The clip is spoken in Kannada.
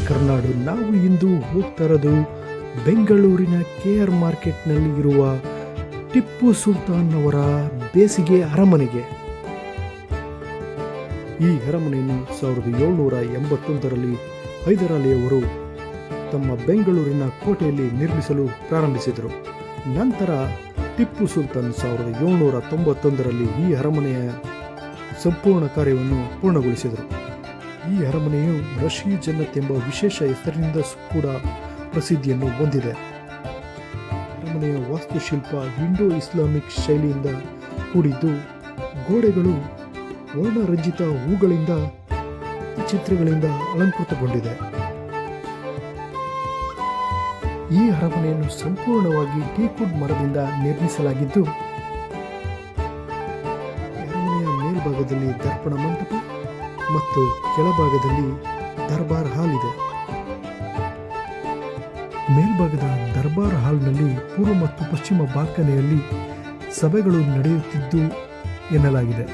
ಕರ್ನಾಡು. ನಾವು ಇಂದು ಹೋಗ್ತಾ ಇರೋದು ಬೆಂಗಳೂರಿನ KR ಮಾರ್ಕೆಟ್ನಲ್ಲಿ ಇರುವ ಟಿಪ್ಪು ಸುಲ್ತಾನ್ ಅವರ ಬೇಸಿಗೆ ಅರಮನೆಗೆ. ಈ ಅರಮನೆಯನ್ನು 1781ರಲ್ಲಿ ಹೈದರಾಲಿಯವರು ತಮ್ಮ ಬೆಂಗಳೂರಿನ ಕೋಟೆಯಲ್ಲಿ ನಿರ್ಮಿಸಲು ಪ್ರಾರಂಭಿಸಿದರು. ನಂತರ ಟಿಪ್ಪು ಸುಲ್ತಾನ್ 1791ರಲ್ಲಿ ಈ ಅರಮನೆಯ ಸಂಪೂರ್ಣ ಕಾರ್ಯವನ್ನು ಪೂರ್ಣಗೊಳಿಸಿದರು. ಈ ಅರಮನೆಯು ರಶೀದ್ ಜನ್ನತ್ ಎಂಬ ವಿಶೇಷ ಹೆಸರಿನಿಂದ ಕೂಡ ಪ್ರಸಿದ್ಧಿಯನ್ನು ಹೊಂದಿದೆ. ಅರಮನೆಯ ವಾಸ್ತುಶಿಲ್ಪ ಇಂಡೋ ಇಸ್ಲಾಮಿಕ್ ಶೈಲಿಯಿಂದ ಕೂಡಿದ್ದು, ಗೋಡೆಗಳು ವರ್ಣರಂಜಿತ ಹೂಗಳಿಂದ ಚಿತ್ರಗಳಿಂದ ಅಲಂಕೃತಗೊಂಡಿದೆ. ಈ ಅರಮನೆಯನ್ನು ಸಂಪೂರ್ಣವಾಗಿ ಟೀಕ್ವುಡ್ ಮರದಿಂದ ನಿರ್ಮಿಸಲಾಗಿದ್ದು, ಅರಮನೆಯ ಮೇಲ್ಭಾಗದಲ್ಲಿ ದರ್ಪಣ ಮಂಟಪ ಮತ್ತು ಕೆಳಭಾಗದಲ್ಲಿ ದರ್ಬಾರ್ ಹಾಲ್ ಇದೆ. ಮೇಲ್ಭಾಗದ ದರ್ಬಾರ್ ಹಾಲ್ನಲ್ಲಿ ಪೂರ್ವ ಮತ್ತು ಪಶ್ಚಿಮ ಬಾಲ್ಕನಿಯಲ್ಲಿ ಸಭೆಗಳು ನಡೆಯುತ್ತಿದ್ದು ಎನ್ನಲಾಗಿದೆ.